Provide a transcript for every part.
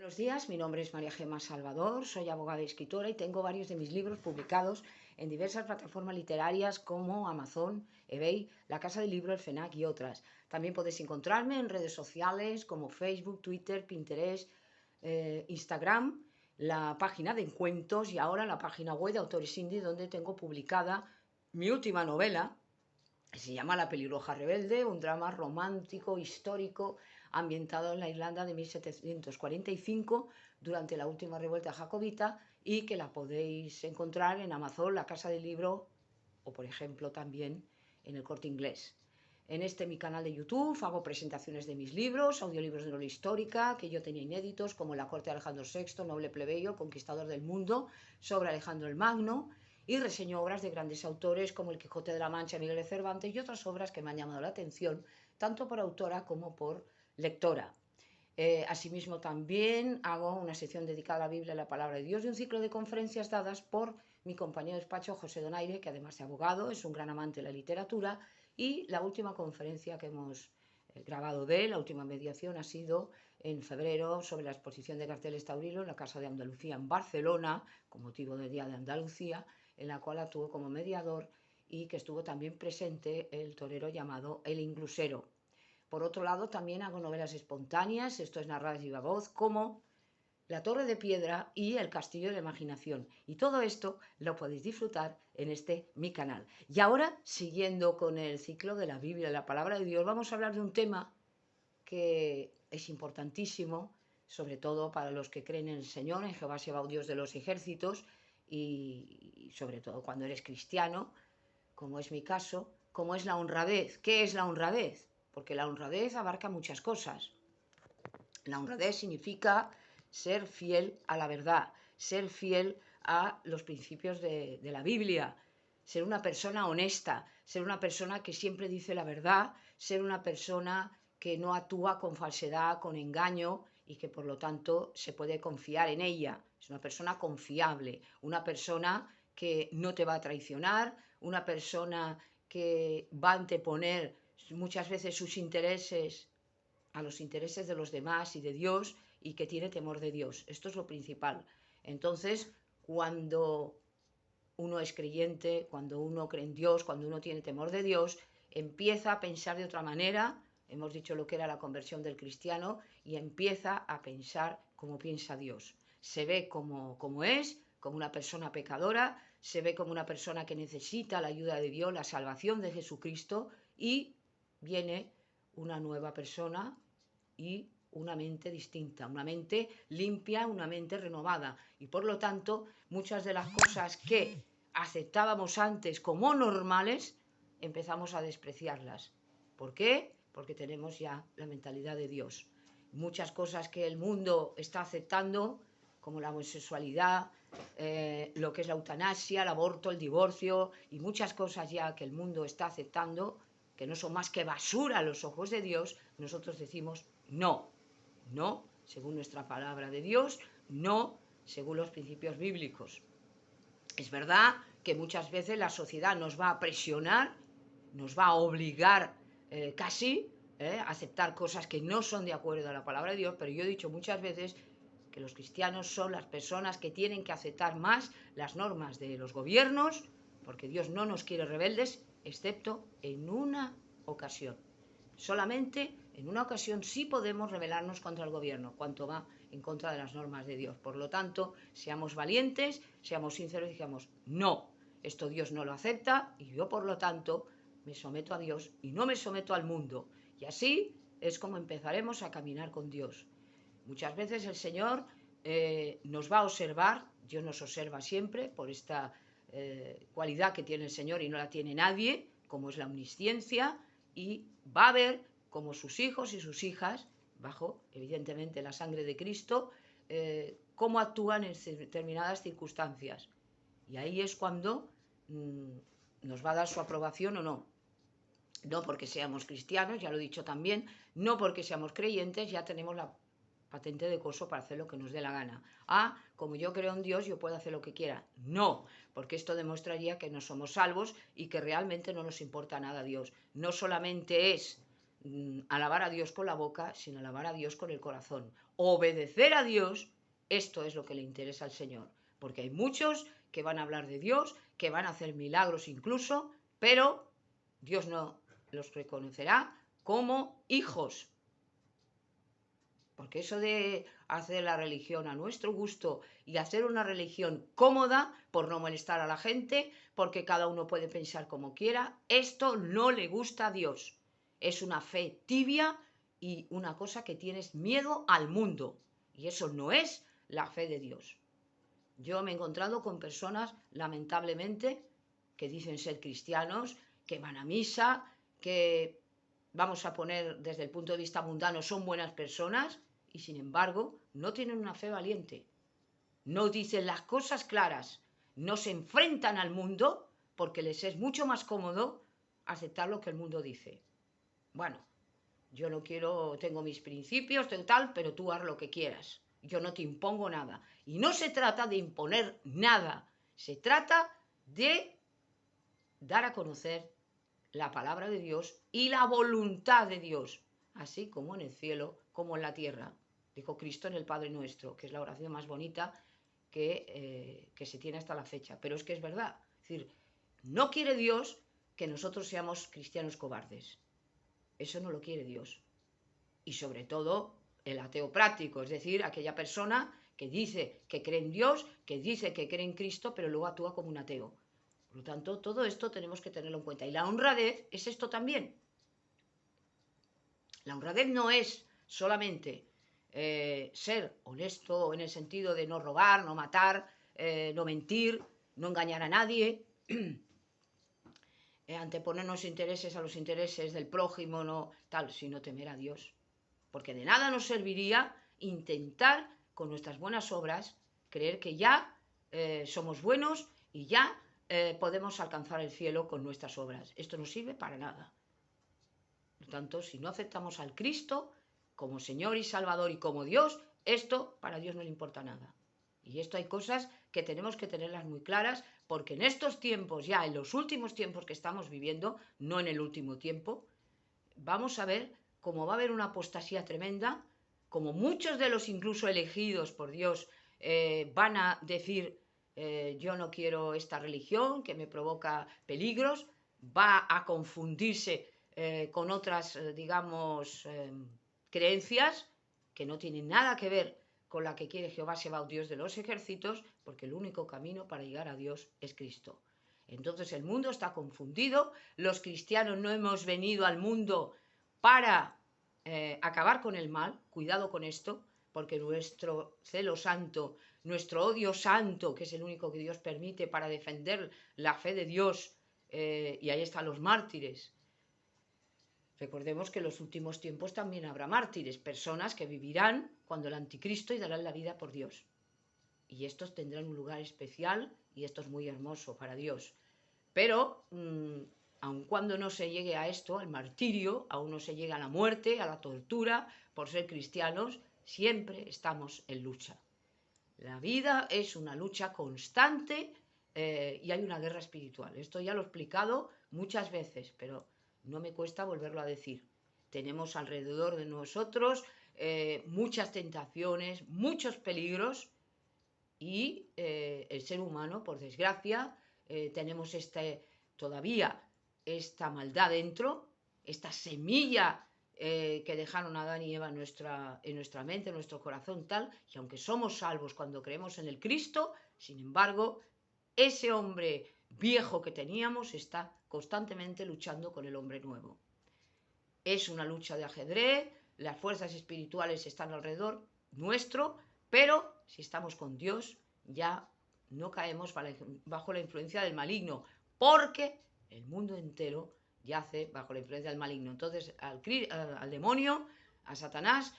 Buenos días, mi nombre es María Gemma Salvador, soy abogada y escritora y tengo varios de mis libros publicados en diversas plataformas literarias como Amazon, eBay, La Casa del Libro, el FNAC y otras. También podéis encontrarme en redes sociales como Facebook, Twitter, Pinterest, Instagram, la página de encuentros y ahora la página web de Autores Indie donde tengo publicada mi última novela, se llama La pelirroja rebelde, un drama romántico, histórico, ambientado en la Irlanda de 1745 durante la última revuelta jacobita y que la podéis encontrar en Amazon, La Casa del Libro o, por ejemplo, también en el Corte Inglés. En mi canal de YouTube hago presentaciones de mis libros, audiolibros de novela histórica que yo tenía inéditos, como La corte de Alejandro VI, Noble plebeyo, conquistador del mundo, sobre Alejandro el Magno, y reseño obras de grandes autores como El Quijote de la Mancha, Miguel de Cervantes y otras obras que me han llamado la atención, tanto por autora como por lectora. Asimismo, también hago una sección dedicada a la Biblia y la Palabra de Dios y un ciclo de conferencias dadas por mi compañero de despacho, José Donaire, que además de abogado es un gran amante de la literatura, y la última conferencia que hemos grabado de él, la última mediación, ha sido en febrero sobre la exposición de carteles taurinos en la Casa de Andalucía en Barcelona, con motivo del Día de Andalucía, en la cual actuó como mediador y que estuvo también presente el torero llamado El Inglusero. Por otro lado, también hago novelas espontáneas, esto es narradas de viva voz, como La Torre de Piedra y El Castillo de la Imaginación. Y todo esto lo podéis disfrutar en mi canal. Y ahora, siguiendo con el ciclo de la Biblia, la Palabra de Dios, vamos a hablar de un tema que es importantísimo, sobre todo para los que creen en el Señor, en Jehová Sebaot, Dios de los ejércitos, y sobre todo cuando eres cristiano, como es mi caso, como es la honradez. ¿Qué es la honradez? Porque la honradez abarca muchas cosas. La honradez significa ser fiel a la verdad, ser fiel a los principios de la Biblia, ser una persona honesta, ser una persona que siempre dice la verdad, ser una persona que no actúa con falsedad, con engaño y que por lo tanto se puede confiar en ella. Es una persona confiable, una persona que no te va a traicionar, una persona que va a anteponer muchas veces sus intereses a los intereses de los demás y de Dios y que tiene temor de Dios. Esto es lo principal. Entonces, cuando uno es creyente, cuando uno cree en Dios, cuando uno tiene temor de Dios, empieza a pensar de otra manera. Hemos dicho lo que era la conversión del cristiano y empieza a pensar como piensa Dios. Se ve como es, como una persona pecadora, se ve como una persona que necesita la ayuda de Dios, la salvación de Jesucristo, y viene una nueva persona y una mente distinta, una mente limpia, una mente renovada. Y por lo tanto, muchas de las cosas que aceptábamos antes como normales, empezamos a despreciarlas. ¿Por qué? Porque tenemos ya la mentalidad de Dios. Muchas cosas que el mundo está aceptando, como la homosexualidad, lo que es la eutanasia, el aborto, el divorcio, y muchas cosas ya que el mundo está aceptando, que no son más que basura a los ojos de Dios, nosotros decimos no, no según nuestra palabra de Dios, no según los principios bíblicos. Es verdad que muchas veces la sociedad nos va a presionar, nos va a obligar casi a aceptar cosas que no son de acuerdo a la palabra de Dios, pero yo he dicho muchas veces que los cristianos son las personas que tienen que aceptar más las normas de los gobiernos, porque Dios no nos quiere rebeldes, excepto en una ocasión. Solamente en una ocasión sí podemos rebelarnos contra el gobierno, cuanto va en contra de las normas de Dios. Por lo tanto, seamos valientes, seamos sinceros y digamos, no, esto Dios no lo acepta y yo por lo tanto me someto a Dios y no me someto al mundo. Y así es como empezaremos a caminar con Dios. Muchas veces el Señor nos va a observar, Dios nos observa siempre por esta cualidad que tiene el Señor y no la tiene nadie, como es la omnisciencia, y va a ver como sus hijos y sus hijas, bajo evidentemente la sangre de Cristo, cómo actúan en determinadas circunstancias. Y ahí es cuando nos va a dar su aprobación o no. No porque seamos cristianos, ya lo he dicho también, no porque seamos creyentes, ya tenemos la patente de coso para hacer lo que nos dé la gana. Ah, como yo creo en Dios, yo puedo hacer lo que quiera. No, porque esto demostraría que no somos salvos y que realmente no nos importa nada a Dios. No solamente es alabar a Dios con la boca, sino alabar a Dios con el corazón. obedecer a Dios, esto es lo que le interesa al Señor. Porque hay muchos que van a hablar de Dios, que van a hacer milagros incluso, pero Dios no los reconocerá como hijos. Porque eso de hacer la religión a nuestro gusto y hacer una religión cómoda por no molestar a la gente, porque cada uno puede pensar como quiera, esto no le gusta a Dios. Es una fe tibia y una cosa que tienes miedo al mundo. Y eso no es la fe de Dios. Yo me he encontrado con personas, lamentablemente, que dicen ser cristianos, que van a misa, que vamos a poner desde el punto de vista mundano, son buenas personas y sin embargo no tienen una fe valiente. No dicen las cosas claras, no se enfrentan al mundo porque les es mucho más cómodo aceptar lo que el mundo dice. Bueno, yo no quiero, tengo mis principios, tengo tal, pero tú haz lo que quieras. Yo no te impongo nada. Y no se trata de imponer nada, se trata de dar a conocer la palabra de Dios y la voluntad de Dios, así como en el cielo, como en la tierra. Dijo Cristo en el Padre Nuestro, que es la oración más bonita que se tiene hasta la fecha. Pero es que es verdad. Es decir, no quiere Dios que nosotros seamos cristianos cobardes. Eso no lo quiere Dios. Y sobre todo el ateo práctico, es decir, aquella persona que dice que cree en Dios, que dice que cree en Cristo, pero luego actúa como un ateo. Por lo tanto, todo esto tenemos que tenerlo en cuenta. Y la honradez es esto también. La honradez no es solamente ser honesto en el sentido de no robar, no matar, no mentir, no engañar a nadie, anteponer los intereses a los intereses del prójimo, no tal, sino temer a Dios. Porque de nada nos serviría intentar con nuestras buenas obras creer que ya somos buenos y ya podemos alcanzar el cielo con nuestras obras. Esto no sirve para nada. Por lo tanto, si no aceptamos al Cristo como Señor y Salvador y como Dios, esto para Dios no le importa nada. Y esto hay cosas que tenemos que tenerlas muy claras, porque en estos tiempos, ya en los últimos tiempos que estamos viviendo, no en el último tiempo, vamos a ver cómo va a haber una apostasía tremenda, como muchos de los incluso elegidos por Dios van a decir yo no quiero esta religión que me provoca peligros, va a confundirse con otras, digamos, creencias que no tienen nada que ver con la que quiere Jehová Sebaot, Dios de los ejércitos, porque el único camino para llegar a Dios es Cristo. Entonces el mundo está confundido, los cristianos no hemos venido al mundo para acabar con el mal, cuidado con esto, porque nuestro celo santo, nuestro odio santo, que es el único que Dios permite para defender la fe de Dios, y ahí están los mártires. Recordemos que en los últimos tiempos también habrá mártires, personas que vivirán cuando el anticristo y darán la vida por Dios. Y estos tendrán un lugar especial y esto es muy hermoso para Dios. Pero, aun cuando no se llegue a esto, al martirio, aún no se llega a la muerte, a la tortura, por ser cristianos, siempre estamos en lucha. La vida es una lucha constante y hay una guerra espiritual. Esto ya lo he explicado muchas veces, pero no me cuesta volverlo a decir. Tenemos alrededor de nosotros muchas tentaciones, muchos peligros y el ser humano, por desgracia, tenemos todavía esta maldad dentro, esta semilla que dejaron Adán y Eva en nuestra mente, en nuestro corazón, tal, y aunque somos salvos cuando creemos en el Cristo, sin embargo, ese hombre viejo que teníamos está constantemente luchando con el hombre nuevo. Es una lucha de ajedrez, las fuerzas espirituales están alrededor nuestro, pero si estamos con Dios ya no caemos bajo la influencia del maligno, porque el mundo entero yace bajo la influencia del maligno. Entonces al demonio, a Satanás,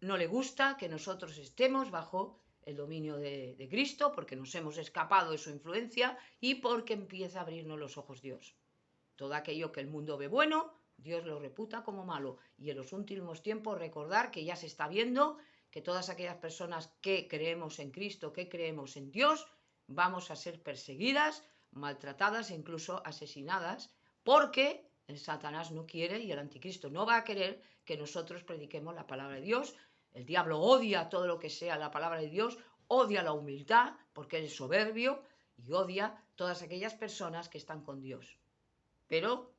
no le gusta que nosotros estemos bajo el dominio de Cristo, porque nos hemos escapado de su influencia y porque empieza a abrirnos los ojos Dios. Todo aquello que el mundo ve bueno, Dios lo reputa como malo. Y en los últimos tiempos recordar que ya se está viendo que todas aquellas personas que creemos en Cristo, que creemos en Dios, vamos a ser perseguidas, maltratadas e incluso asesinadas, porque el Satanás no quiere y el anticristo no va a querer que nosotros prediquemos la palabra de Dios, El diablo odia todo lo que sea la palabra de Dios, odia la humildad porque es soberbio y odia todas aquellas personas que están con Dios. Pero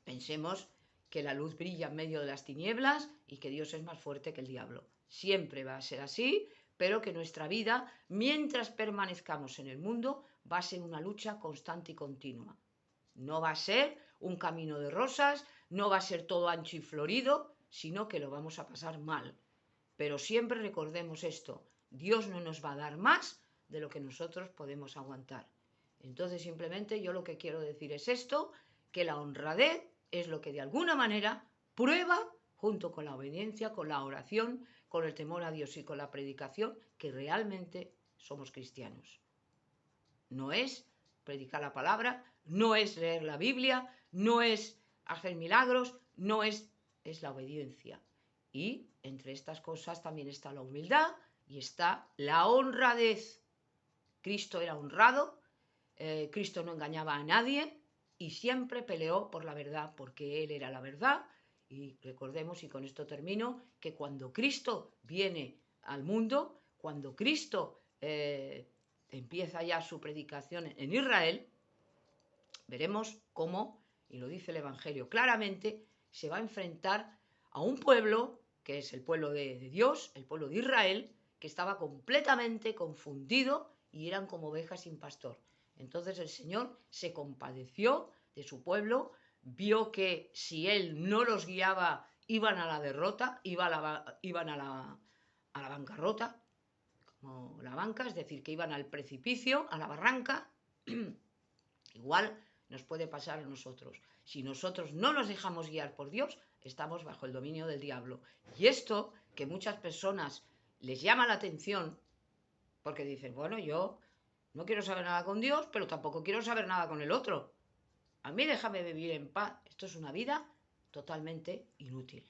pensemos que la luz brilla en medio de las tinieblas y que Dios es más fuerte que el diablo. Siempre va a ser así, pero que nuestra vida, mientras permanezcamos en el mundo, va a ser una lucha constante y continua. No va a ser un camino de rosas, no va a ser todo ancho y florido, sino que lo vamos a pasar mal. Pero siempre recordemos esto, Dios no nos va a dar más de lo que nosotros podemos aguantar. Entonces simplemente yo lo que quiero decir es esto, que la honradez es lo que de alguna manera prueba, junto con la obediencia, con la oración, con el temor a Dios y con la predicación, que realmente somos cristianos. No es predicar la palabra, no es leer la Biblia, no es hacer milagros, no es la obediencia. Y entre estas cosas también está la humildad y está la honradez. Cristo era honrado, Cristo no engañaba a nadie y siempre peleó por la verdad, porque Él era la verdad. Y recordemos, y con esto termino, que cuando Cristo viene al mundo, cuando Cristo empieza ya su predicación en Israel, veremos cómo, y lo dice el Evangelio claramente, se va a enfrentar a un pueblo, que es el pueblo de Dios, el pueblo de Israel, que estaba completamente confundido y eran como ovejas sin pastor. Entonces el Señor se compadeció de su pueblo, vio que si Él no los guiaba, iban a la derrota, iban a la bancarrota, como la banca, es decir, que iban al precipicio, a la barranca. Igual nos puede pasar a nosotros. Si nosotros no nos dejamos guiar por Dios, estamos bajo el dominio del diablo. Y esto, que muchas personas les llama la atención, porque dicen, bueno, yo no quiero saber nada con Dios, pero tampoco quiero saber nada con el otro. A mí déjame vivir en paz. Esto es una vida totalmente inútil.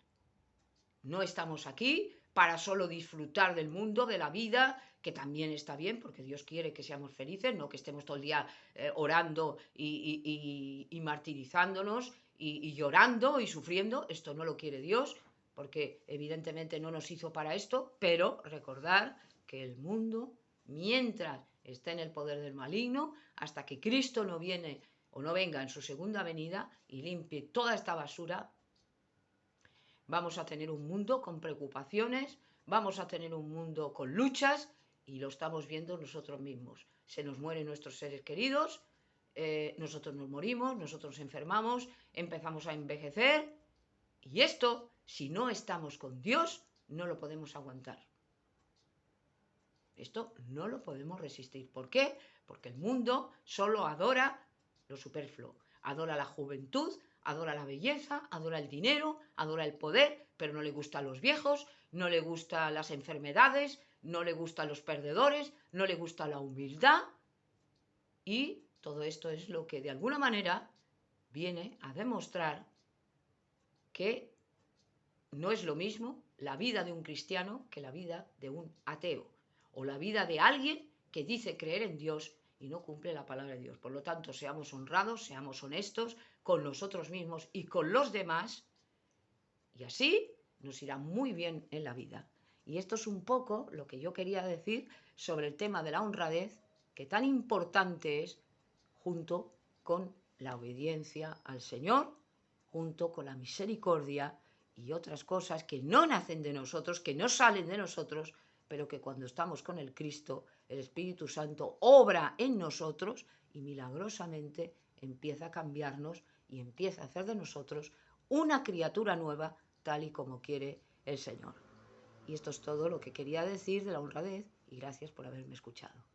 No estamos aquí para solo disfrutar del mundo, de la vida, que también está bien, porque Dios quiere que seamos felices, no que estemos todo el día orando y martirizándonos y llorando y sufriendo. Esto no lo quiere Dios, porque evidentemente no nos hizo para esto, pero recordar que el mundo, mientras está en el poder del maligno, hasta que Cristo no viene o no venga en su segunda venida y limpie toda esta basura, vamos a tener un mundo con preocupaciones, vamos a tener un mundo con luchas y lo estamos viendo nosotros mismos. Se nos mueren nuestros seres queridos, nosotros nos morimos, nosotros enfermamos, empezamos a envejecer y esto, si no estamos con Dios, no lo podemos aguantar. Esto no lo podemos resistir. ¿Por qué? Porque el mundo solo adora lo superfluo, adora la juventud, adora la belleza, adora el dinero, adora el poder, pero no le gustan los viejos, no le gustan las enfermedades, no le gustan los perdedores, no le gusta la humildad. Y todo esto es lo que de alguna manera viene a demostrar que no es lo mismo la vida de un cristiano que la vida de un ateo, o la vida de alguien que dice creer en Dios y no cumple la palabra de Dios. Por lo tanto, seamos honrados, seamos honestos con nosotros mismos y con los demás, y así nos irá muy bien en la vida. Y esto es un poco lo que yo quería decir sobre el tema de la honradez, que tan importante es, junto con la obediencia al Señor, junto con la misericordia y otras cosas que no nacen de nosotros, que no salen de nosotros, pero que cuando estamos con el Cristo, el Espíritu Santo obra en nosotros y milagrosamente empieza a cambiarnos y empieza a hacer de nosotros una criatura nueva, tal y como quiere el Señor. Y esto es todo lo que quería decir de la honradez y gracias por haberme escuchado.